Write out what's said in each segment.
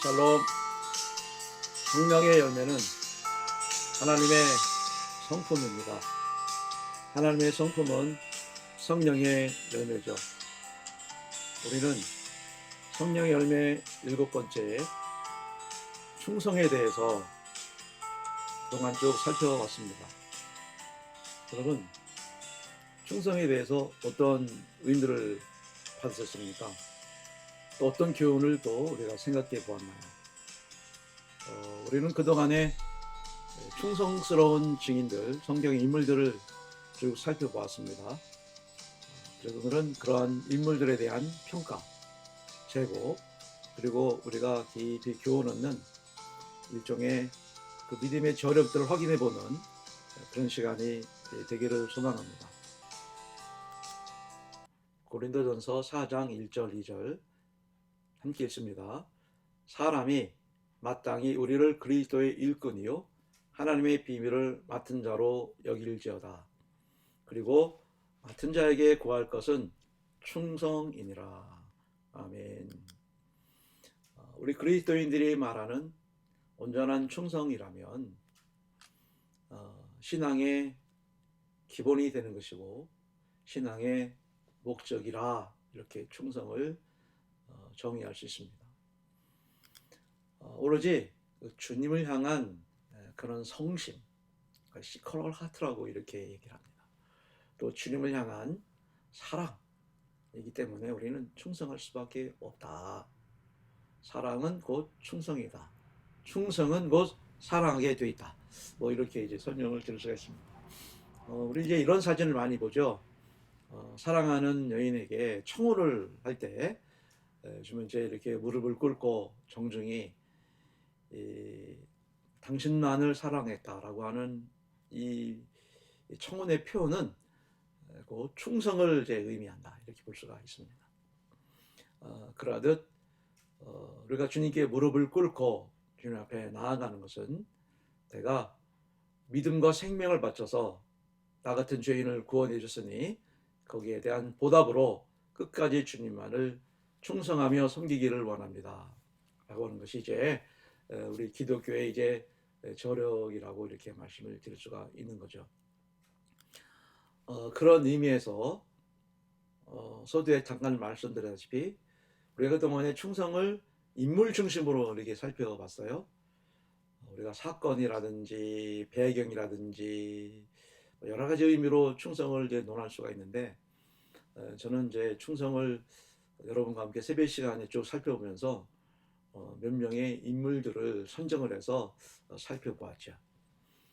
샬롬. 성령의 열매는 하나님의 성품입니다. 하나님의 성품은 성령의 열매죠. 우리는 성령의 열매 7번째 충성에 대해서 그동안 쭉 살펴봤습니다. 여러분, 충성에 대해서 어떤 의미를 받으셨습니까? 또 어떤 교훈을 또 우리가 생각해 보았나요? 우리는 그동안에 충성스러운 증인들, 성경의 인물들을 쭉 살펴보았습니다. 그래서 오늘은 그러한 인물들에 대한 평가, 재고, 그리고 우리가 깊이 교훈 얻는 일종의 그 믿음의 저력들을 확인해 보는 그런 시간이 되기를 소망합니다. 고린도전서 4장 1절 2절 함께 읽습니다. 사람이 마땅히 우리를 그리스도의 일꾼이요 하나님의 비밀을 맡은 자로 여길지어다. 그리고 맡은 자에게 구할 것은 충성이니라. 아멘. 우리 그리스도인들이 말하는 온전한 충성이라면 신앙의 기본이 되는 것이고 신앙의 목적이라 이렇게 충성을 정의할 수 있습니다. 오로지 주님을 향한 그런 성심, 시커럴 하트라고 이렇게 얘기를 합니다. 또 주님을 향한 사랑이기 때문에 우리는 충성할 수밖에 없다. 사랑은 곧 충성이다. 충성은 곧 사랑하게 돼 있다. 뭐 이렇게 이제 설명을 드릴 수가 있습니다. 우리 이제 이런 사진을 많이 보죠. 사랑하는 여인에게 청혼을 할 때 주면 이제 이렇게 무릎을 꿇고 정중히 당신만을 사랑했다라고 하는 이 청혼의 표현은 그 충성을 이제 의미한다 이렇게 볼 수가 있습니다. 그러듯 우리가 주님께 무릎을 꿇고 주님 앞에 나아가는 것은 내가 믿음과 생명을 바쳐서 나 같은 죄인을 구원해 줬으니 거기에 대한 보답으로 끝까지 주님만을 충성하며 섬기기를 원합니다. 라고 하는 것이 이제 우리 기독교의 이제 저력이라고 이렇게 말씀을 드릴 수가 있는 거죠. 그런 의미에서 서두에 잠깐 말씀드렸다시피 우리가 그동안의 충성을 인물 중심으로 이렇게 살펴봤어요. 우리가 사건이라든지 배경이라든지 여러 가지 의미로 충성을 이제 논할 수가 있는데 저는 이제 충성을 여러분과 함께 새벽 시간에 쭉 살펴보면서 몇 명의 인물들을 선정을 해서 살펴보았죠.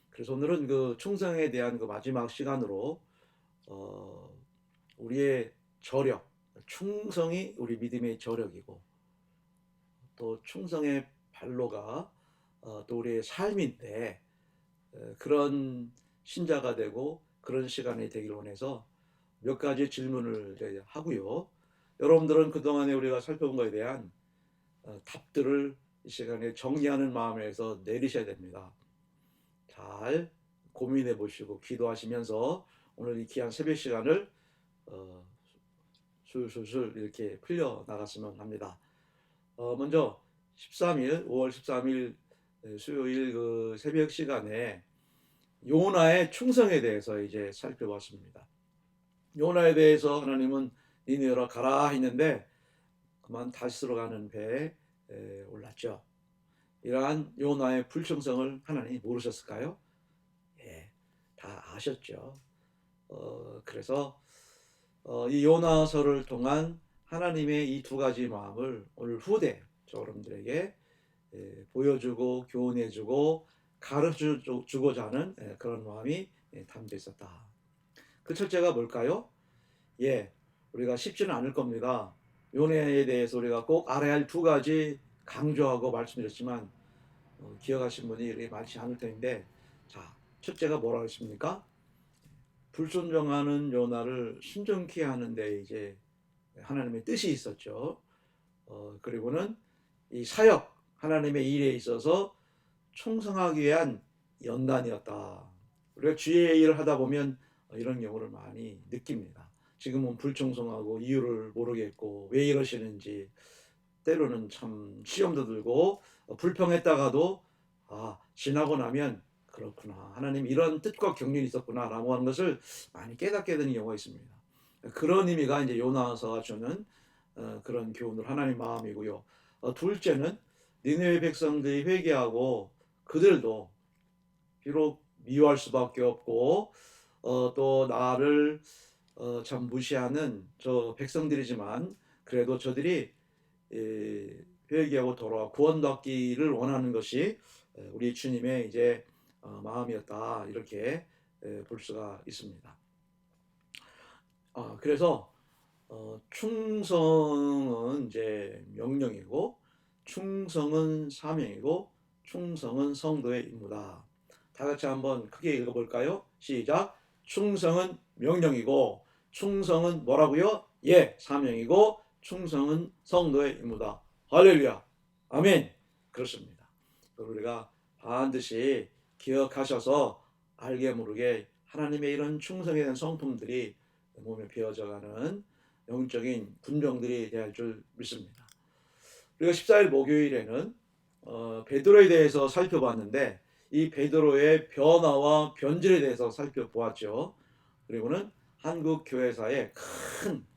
그래서 오늘은 그 충성에 대한 그 마지막 시간으로 우리의 저력, 충성이 우리 믿음의 저력이고 또 충성의 발로가 또 우리의 삶인데 그런 신자가 되고 그런 시간이 되길 원해서 몇 가지 질문을 하고요. 여러분들은 그동안에 우리가 살펴본 것에 대한 답들을 이 시간에 정리하는 마음에서 내리셔야 됩니다. 잘 고민해 보시고 기도하시면서 오늘 이 귀한 새벽 시간을 술술술 이렇게 풀려 나갔으면 합니다. 먼저 5월 13일 수요일 그 새벽 시간에 요나의 충성에 대해서 이제 살펴봤습니다. 요나에 대해서 하나님은 니느웨로 가라 했는데 그만 다시스로 가는 배에 올랐죠. 이러한 요나의 불충성을 하나님이 모르셨을까요? 예, 다 아셨죠. 그래서 이 요나서를 통한 하나님의 이 두 가지 마음을 오늘 후대 여러분들에게 보여주고 교훈해주고 가르쳐주고자 하는 그런 마음이 담겨 있었다. 그 첫째가 뭘까요? 우리가 쉽지는 않을 겁니다. 요나에 대해서 우리가 꼭 알아야 할 두 가지 강조하고 말씀드렸지만 기억하신 분이 이렇게 많지 않을 텐데, 자, 첫째가 뭐라고 했습니까? 불순종하는 요나를 순종케 하는데 이제 하나님의 뜻이 있었죠. 그리고는 이 사역, 하나님의 일에 있어서 충성하기 위한 연단이었다. 우리가 주의 일을 하다 보면 이런 경우를 많이 느낍니다. 지금은 불충성하고 이유를 모르겠고 왜 이러시는지 때로는 참 시험도 들고 불평했다가도 지나고 나면 그렇구나, 하나님 이런 뜻과 경륜이 있었구나라고 하는 것을 많이 깨닫게 되는 경우가 있습니다. 그런 의미가 이제 요나서가 주는 그런 교훈을 하나님 마음이고요. 둘째는 니느웨 백성들이 회개하고 그들도 비록 미워할 수밖에 없고 또 나를 참 무시하는 저 백성들이지만 그래도 저들이 회개하고 돌아와 구원받기를 원하는 것이 우리 주님의 이제 마음이었다, 이렇게 볼 수가 있습니다. 그래서 충성은 이제 명령이고 충성은 사명이고 충성은 성도의 임무다. 다 같이 한번 크게 읽어볼까요? 시작. 충성은 명령이고 충성은 뭐라고요? 사명이고 충성은 성도의 임무다. 할렐루야. 아멘. 그렇습니다. 우리가 반드시 기억하셔서 알게 모르게 하나님의 이런 충성에 대한 성품들이 몸에 배어져가는 영적인 군정들이 될 줄 믿습니다. 우리가 14일 목요일에는 베드로에 대해서 살펴봤는데 이 베드로의 변화와 변질에 대해서 살펴보았죠. 그리고는 한국 교회사의 큰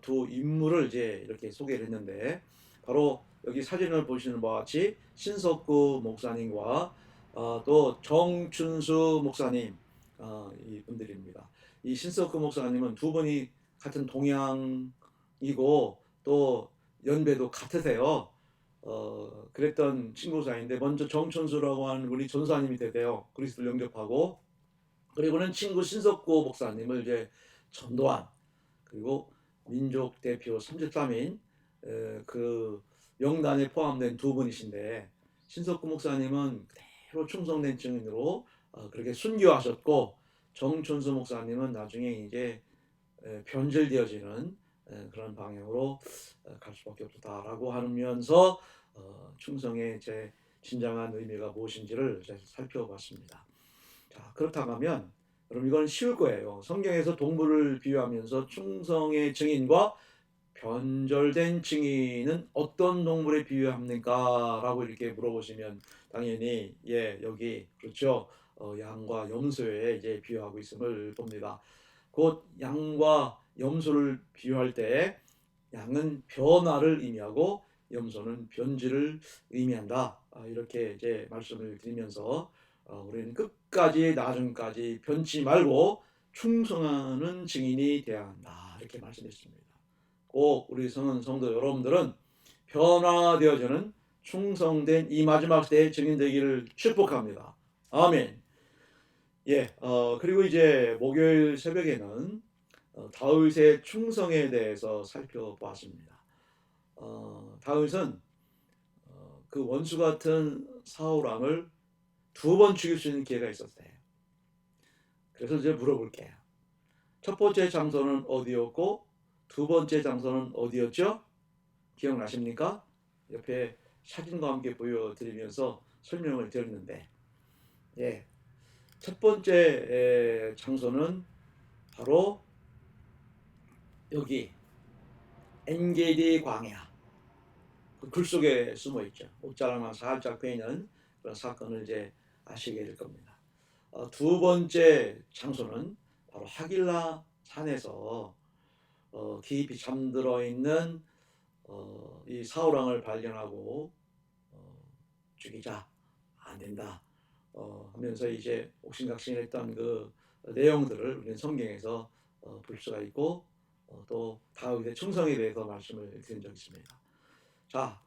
두 인물을 이제 이렇게 소개를 했는데 바로 여기 사진을 보시는 바와 같이 신석구 목사님과 또 정춘수 목사님, 이 분들입니다. 이 신석구 목사님은 두 분이 같은 동양이고 또 연배도 같으세요. 그랬던 친구 사이인데 먼저 정춘수라고 하는 우리 전사님이 되대요. 그리스도를 영접하고, 그리고는 친구 신석구 목사님을 이제 전도한, 그리고 민족 대표 33인 그 명단에 포함된 두 분이신데 신석구 목사님은 그대로 충성된 증인으로 그렇게 순교하셨고, 정춘수 목사님은 나중에 이제 변질되어지는 그런 방향으로 갈 수밖에 없다라고 하면서 충성의 제 진정한 의미가 무엇인지를 살펴봤습니다. 자, 그렇다고 하면 여러분 이건 쉬울 거예요. 성경에서 동물을 비유하면서 충성의 증인과 변절된 증인은 어떤 동물에 비유합니까? 라고 이렇게 물어보시면 당연히 여기 그렇죠. 양과 염소에 이제 비유하고 있음을 봅니다. 곧 양과 염소를 비유할 때 양은 변화를 의미하고 염소는 변질을 의미한다. 이렇게 이제 말씀을 드리면서 우리는 끝까지 나중까지 변치 말고 충성하는 증인이 되어야 한다, 이렇게 말씀했습니다. 꼭 우리 성도 여러분들은 변화되어지는 충성된 이 마지막 때의 증인 되기를 축복합니다. 아멘. 그리고 이제 목요일 새벽에는 다윗의 충성에 대해서 살펴보았습니다. 다윗은 그 원수 같은 사울 왕을 두 번 죽일 수 있는 기회가 있었어요. 그래서 이제 물어볼게요. 첫 번째 장소는 어디였고 두 번째 장소는 어디였죠? 기억나십니까? 옆에 사진과 함께 보여드리면서 설명을 드렸는데, 첫 번째 장소는 바로 여기 엔게디 광야, 그 글 속에 숨어 있죠. 옷자락만 살짝 보이는 그런 사건을 이제 아시게 될 겁니다. 두 번째 장소는 바로 하길라 산에서 깊이 잠들어 있는 이 사울 왕을 발견하고 죽이자, 안 된다 하면서 이제 옥신각신했던 그 내용들을 우리는 성경에서 볼 수가 있고, 또 다윗의 충성에 대해서 말씀을 드린 적이 있습니다. 자,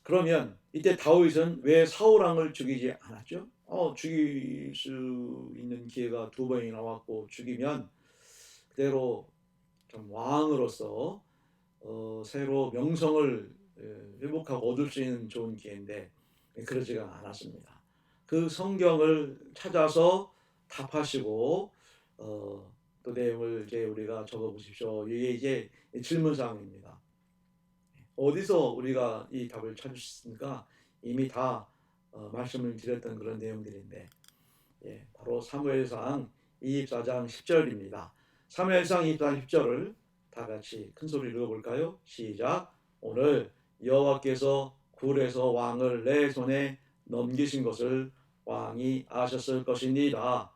그러면 이때 다윗은 왜 사울 왕을 죽이지 않았죠? 죽일 수 있는 기회가 두 번이나 왔고 죽이면 그대로 좀 왕으로서 새로 명성을 회복하고 얻을 수 있는 좋은 기회인데 그러지가 않았습니다. 그 성경을 찾아서 답하시고 또 내용을 이제 우리가 적어보십시오. 이게 이제 질문사항입니다. 어디서 우리가 이 답을 찾을 수 있습니까? 이미 다 말씀을 드렸던 그런 내용들인데, 바로 사무엘상 24장 10절입니다. 사무엘상 24장 10절을 다 같이 큰 소리로 읽어볼까요? 시작. 오늘 여호와께서 굴에서 왕을 내 손에 넘기신 것을 왕이 아셨을 것이니이다.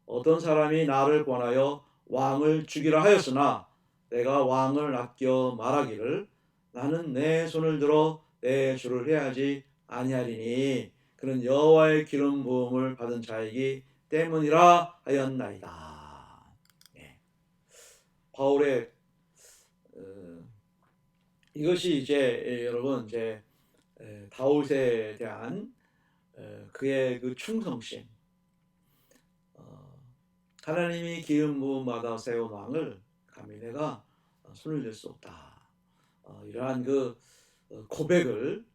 어떤 사람이 나를 권하여 왕을 죽이라 하였으나 내가 왕을 아껴 말하기를 나는 내 손을 들어 내 주를 해하지 아니하리니 그는 여호와의 기름 부음을 받은 자이기 때문이라 하였나이다. 네. 바울의 이것이 이제 여러분 이제 다윗에 대한 그의 그 충성심, 하나님이 기름 부음 받아 세운 왕을 감히 내가 손을 댈 수 없다. 이러한 그 고백을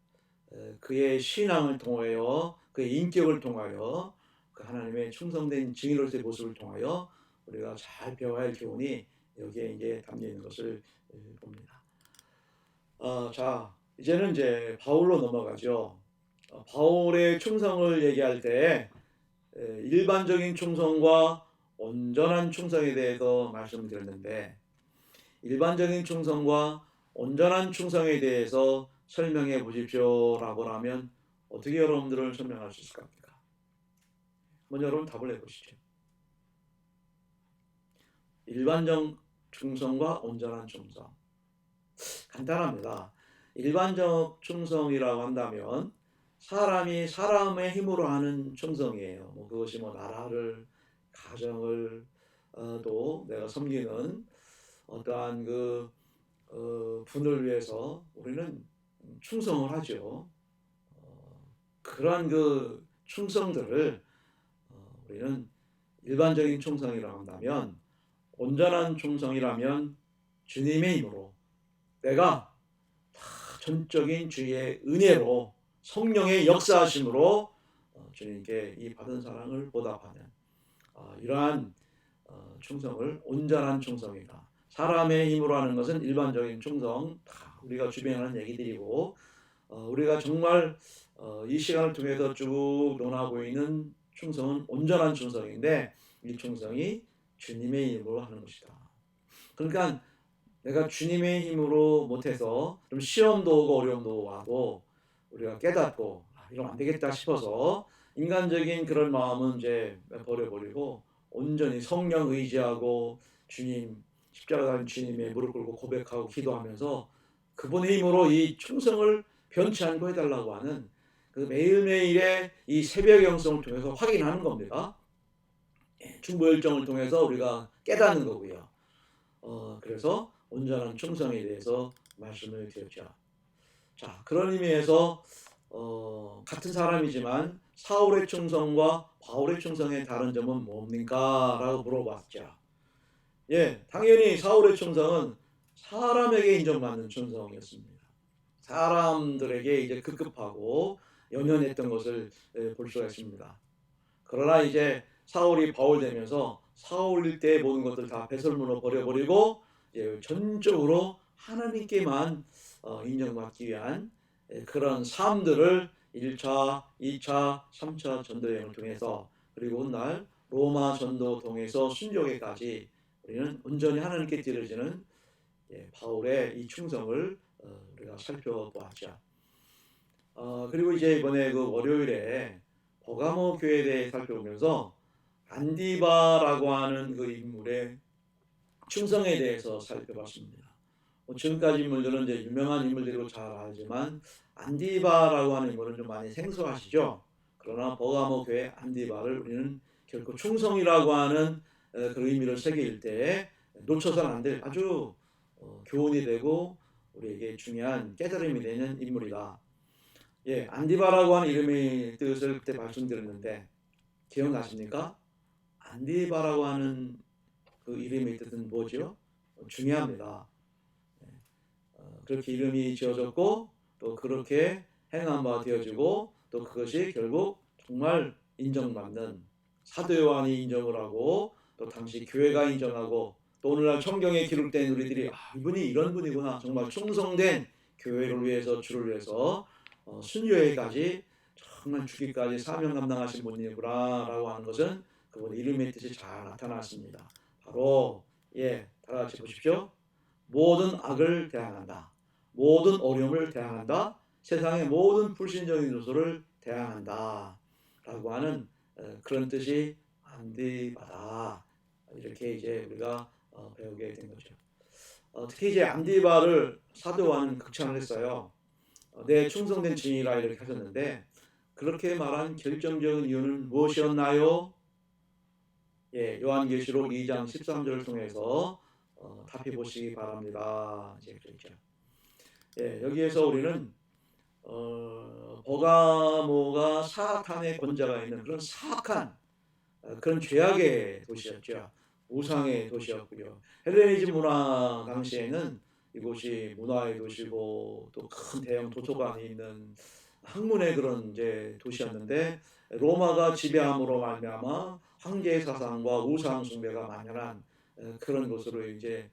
그의 신앙을 통하여 그의 인격을 통하여 그 하나님의 충성된 증인으로서의 모습을 통하여 우리가 잘 배워야 할 교훈이 여기에 이제 담겨 있는 것을 봅니다. 자, 이제는 이제 바울로 넘어가죠. 바울의 충성을 얘기할 때 일반적인 충성과 온전한 충성에 대해서 말씀드렸는데 일반적인 충성과 온전한 충성에 대해서 설명해 보십시오라고 하면 어떻게 여러분들을 설명할 수 있을 겁니까? 먼저 여러분 답을 해보시죠. 일반적 충성과 온전한 충성. 간단합니다. 일반적 충성이라고 한다면 사람이 사람의 힘으로 하는 충성이에요. 그것이 나라를, 가정을 또 내가 섬기는 어떠한 그 분을 위해서 우리는 충성을 하죠. 그러한 그 충성들을 우리는 일반적인 충성이라고 한다면 온전한 충성이라면 주님의 힘으로 내가 전적인 주의 은혜로 성령의 역사하심으로 주님께 이 받은 사랑을 보답하는 이러한 충성을 온전한 충성이다. 사람의 힘으로 하는 것은 일반적인 충성, 다 우리가 주변에 하는 얘기들이고 우리가 정말 이 시간을 통해서 쭉 논하고 있는 충성은 온전한 충성인데 이 충성이 주님의 힘으로 하는 것이다. 그러니까 내가 주님의 힘으로 못해서 좀 시험도 오고 어려움도 와도 우리가 깨닫고 이러면 안 되겠다 싶어서 인간적인 그런 마음은 이제 버려버리고 온전히 성령 의지하고 주님 십자가 달린 주님의 무릎 꿇고 고백하고 기도하면서 그분의 힘으로 이 충성을 변치 않고 해달라고 하는 그 매일매일의 이 새벽 영성을 통해서 확인하는 겁니다. 중보열정을 통해서 우리가 깨닫는 거고요. 그래서 온전한 충성에 대해서 말씀을 드렸죠. 자, 그런 의미에서 같은 사람이지만 사울의 충성과 바울의 충성의 다른 점은 뭡니까? 라고 물어봤죠. 예, 당연히 사울의 충성은 사람에게 인정받는 충성이었습니다. 사람들에게 이제 급급하고 연연했던 것을 볼 수가 있습니다. 그러나 이제 사울이 바울 되면서 사울일 때의 모든 것들 다 배설물로 버려버리고 이제 전적으로 하나님께만 인정받기 위한 그런 삶들을 1차, 2차, 3차 전도여행을 통해서 그리고 훗날 로마 전도 통해서 순교에까지 우리는 온전히 하나님께 드려지는 바울의 이 충성을 우리가 살펴보았죠. 그리고 이제 이번에 그 월요일에 버가모 교회에 대해 살펴보면서 안디바라고 하는 그 인물의 충성에 대해서 살펴봤습니다. 지금까지 인물들은 이제 유명한 인물들이고 잘 알지만 안디바라고 하는 인물은 좀 많이 생소하시죠. 그러나 버가모 교회 안디바를 우리는 결코 충성이라고 하는 그 의미를 새길 때 놓쳐서는 안 될 아주 교훈이 되고 우리에게 중요한 깨달음이 되는 인물이다. 예, 안디바라고 하는 이름의 뜻을 그때 말씀드렸는데 기억나십니까? 안디바라고 하는 그 이름의 뜻은 뭐죠? 중요합니다. 그렇게 이름이 지어졌고 또 그렇게 행한 바 되어지고 또 그것이 결국 정말 인정받는 사도 요한이 인정을 하고 또 당시 교회가 인정하고 또 오늘날 성경에 기록된 우리들이 이분이 이런 분이구나 정말 충성된 교회를 위해서 주를 위해서 순교회까지 정말 죽기까지 사명 감당하신 분이구나 라고 하는 것은 그분 이름의 뜻이 잘 나타났습니다. 바로 다 같이 보십시오. 모든 악을 대항한다. 모든 어려움을 대항한다. 세상의 모든 불신적인 요소를 대항한다. 라고 하는 그런 뜻이 암디바다. 이렇게 이제 우리가 배우게 된 거죠. 특히 이제 암디바를 사도 요한은 극찬을 했어요. 내 충성된 증인이라 이렇게 하셨는데 그렇게 말한 결정적인 이유는 무엇이었나요? 예, 요한계시록 2장 13절을 통해서 답해 보시기 바랍니다. 이제 그렇죠. 예, 여기에서 우리는 버가모가 사탄의 권자가 있는 그런 사악한 그런 죄악의 도시였죠. 우상의 도시였고요. 헬레니즘 문화 당시에는 이곳이 문화의 도시고 또 큰 대형 도서관이 있는 학문의 그런 이제 도시였는데 로마가 지배함으로 말미암아 황제의 사상과 우상 숭배가 만연한 그런 곳으로 이제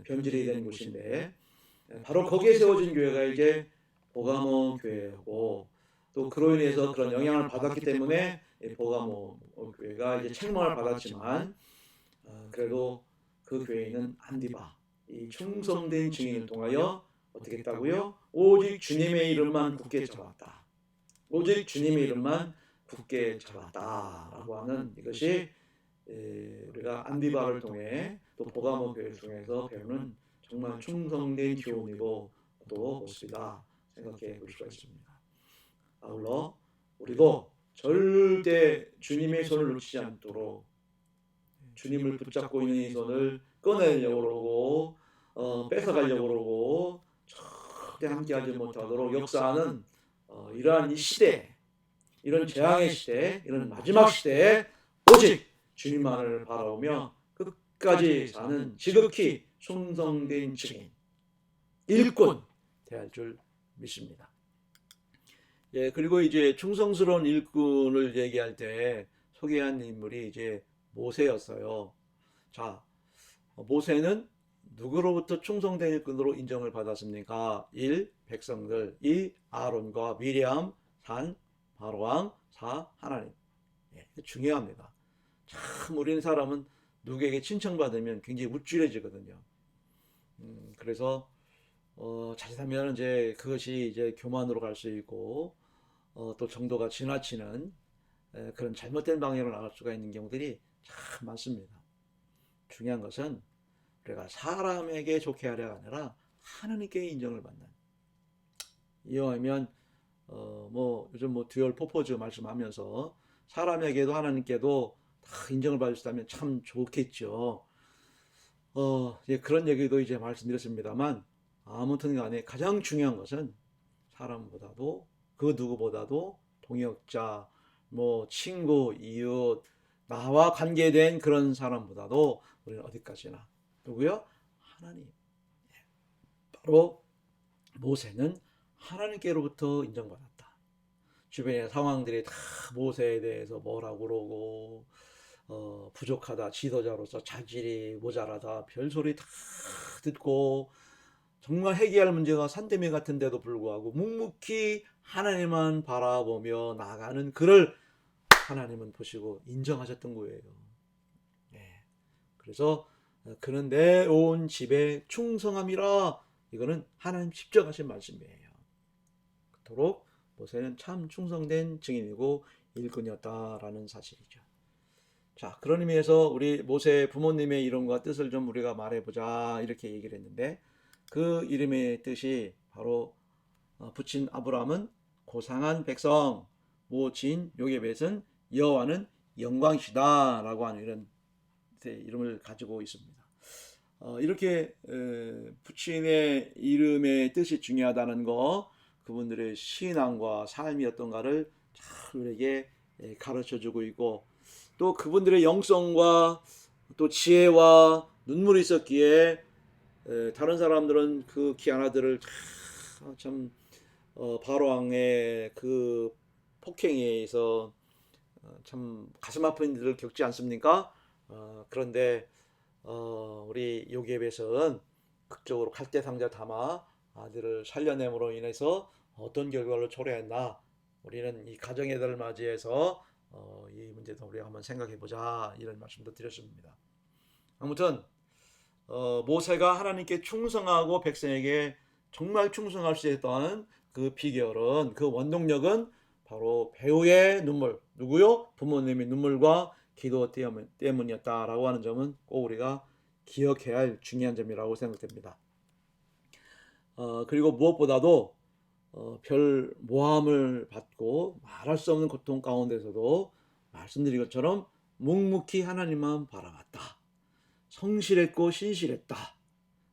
변질이 된 곳인데 바로 거기에 세워진 교회가 이제 보가모 교회고 또 그로 인해서 그런 영향을 받았기 때문에 보가모 교회가 이제 책망을 받았지만 그래도 그 교회는 안디바 이 충성된 증인을 통하여 어떻게 했다고요? 오직 주님의 이름만 굳게 잡았다. 오직 주님의 이름만 굳게 잡았다라고 하는 이것이 우리가 안디바를 통해 또 보가모 교회를 통해서 배우는 정말 충성된 교훈이고 또 모습이다 생각해 볼 수가 있습니다. 아울러 우리도 절대 주님의 손을 놓치지 않도록 주님을 붙잡고 있는 이 손을 꺼내려고 그러고 뺏어가려고 그러고 절대 함께하지 못하도록 역사하는 이러한 이 시대, 이런 재앙의 시대, 이런 마지막 시대에 오직 주님만을 바라보며 끝까지 사는 지극히 충성된 증인, 일꾼 되어야 할 줄 믿습니다. 예, 그리고 이제 충성스러운 일꾼을 얘기할 때 소개한 인물이 이제 모세였어요. 자, 모세는 누구로부터 충성된 일꾼으로 인정을 받았습니까? 1. 백성들, 2. 아론과 미리암, 3. 바로왕, 4. 하나님. 예, 중요합니다. 참 우리는 사람은 누구에게 칭찬받으면 굉장히 우쭐해지거든요. 그래서 자칫하면 이제 그것이 이제 교만으로 갈 수 있고 또 정도가 지나치는 그런 잘못된 방향으로 나갈 수가 있는 경우들이 참 많습니다. 중요한 것은 우리가 사람에게 좋게 하려가 아니라 하나님께 인정을 받는. 이왕이면 뭐 요즘 뭐 듀얼 퍼포즈 말씀하면서 사람에게도 하나님께도 다 인정을 받을 수 있다면 참 좋겠죠. 예, 그런 얘기도 이제 말씀드렸습니다만 아무튼 간에 가장 중요한 것은 사람보다도 그 누구보다도 동역자, 뭐 친구, 이웃, 나와 관계된 그런 사람보다도 우리는 어디까지나 누구요? 하나님. 바로 모세는 하나님께로부터 인정받았다. 주변의 상황들이 다 모세에 대해서 뭐라고 그러고 부족하다, 지도자로서 자질이 모자라다, 별소리 다 듣고 정말 해결할 문제가 산더미 같은데도 불구하고 묵묵히 하나님만 바라보며 나가는 그를 하나님은 보시고 인정하셨던 거예요. 네. 그래서 그는 내 온 집에 충성함이라 이거는 하나님 직접 하신 말씀이에요. 그토록 모세는 참 충성된 증인이고 일꾼이었다라는 사실이죠. 자, 그런 의미에서 우리 모세 부모님의 이름과 뜻을 좀 우리가 말해보자 이렇게 얘기를 했는데 그 이름의 뜻이 바로 붙인 아브라함은 고상한 백성, 모친 요게벳은 여호와는 영광이시다라고 하는 이런 이름을 가지고 있습니다. 이렇게 부친의 이름의 뜻이 중요하다는 거, 그분들의 신앙과 삶이었던가를 잘 우리에게 가르쳐주고 있고 또 그분들의 영성과 또 지혜와 눈물이 있었기에 다른 사람들은 그 귀한 아들을 참 바로왕의 그 폭행에 의해서 참 가슴 아픈 일을 겪지 않습니까? 그런데 우리 요게벳은 극적으로 칼대 상자 담아 아들을 살려냄으로 인해서 어떤 결과를 초래했나, 우리는 이 가정의 달을 맞이해서 이 문제도 우리가 한번 생각해 보자 이런 말씀도 드렸습니다. 아무튼 모세가 하나님께 충성하고 백성에게 정말 충성할 수 있던 그 비결은, 그 원동력은 바로 배우의 눈물, 누구요? 부모님의 눈물과 기도 때문이었다라고 하는 점은 꼭 우리가 기억해야 할 중요한 점이라고 생각됩니다. 그리고 무엇보다도 별 모함을 받고 말할 수 없는 고통 가운데서도 말씀드린 것처럼 묵묵히 하나님만 바라봤다. 성실했고 신실했다.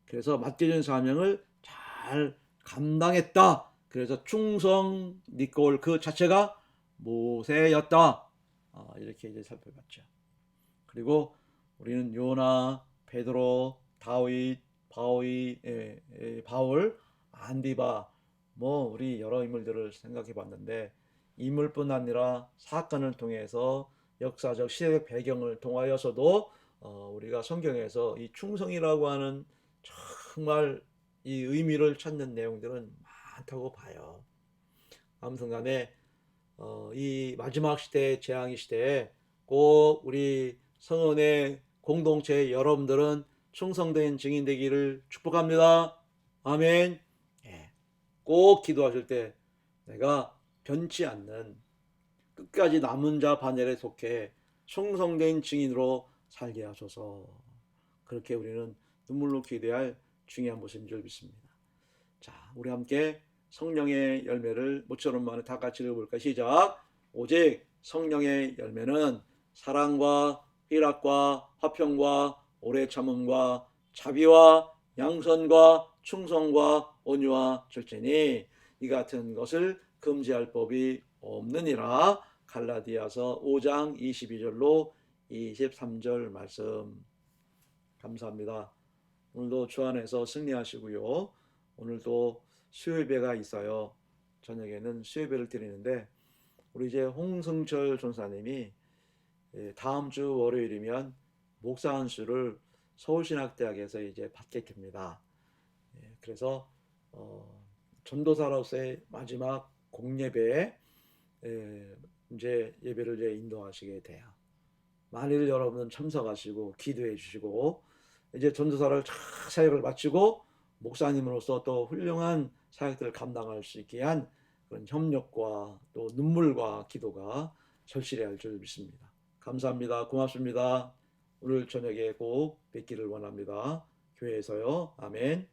그래서 맡겨진 사명을 잘 감당했다. 그래서 충성 니꼴 그 자체가 모세였다. 이렇게 이제 살펴봤죠. 그리고 우리는 요나, 베드로, 다윗, 바울, 안디바, 우리 여러 인물들을 생각해 봤는데, 인물뿐 아니라 사건을 통해서 역사적 시대적 배경을 통하여서도 우리가 성경에서 이 충성이라고 하는 정말 이 의미를 찾는 내용들은 많다고 봐요. 아무튼 간에 이 마지막 시대, 재앙의 시대에 꼭 우리 성은의 공동체 여러분들은 충성된 증인 되기를 축복합니다. 아멘. 예. 꼭 기도하실 때 내가 변치 않는 끝까지 남은 자 반열에 속해 충성된 증인으로 살게 하소서. 그렇게 우리는 눈물로 기도할 중요한 모습인 줄 믿습니다. 자, 우리 함께 성령의 열매를 모처럼 만에 다 같이 읽어볼까? 시작. 오직 성령의 열매는 사랑과 희락과 화평과 오래 참음과 자비와 양선과 충성과 온유와 절제니 이 같은 것을 금지할 법이 없느니라. 갈라디아서 5장 22절로 23절 말씀. 감사합니다. 오늘도 주 안에서 승리하시고요. 오늘도 수요예배가 있어요. 저녁에는 수요예배를 드리는데 우리 이제 홍승철 전사님이 다음 주 월요일이면 목사 안수를 서울신학대학에서 이제 받게 됩니다. 그래서 전도사로서의 마지막 공예배에 이제 예배를 이제 인도하시게 돼요. 만일 여러분은 참석하시고 기도해 주시고 이제 전도사를 사역을 마치고 목사님으로서 또 훌륭한 사역들을 감당할 수 있게 한 그런 협력과 또 눈물과 기도가 절실해야 할 줄 믿습니다. 감사합니다. 고맙습니다. 오늘 저녁에 꼭 뵙기를 원합니다. 교회에서요. 아멘.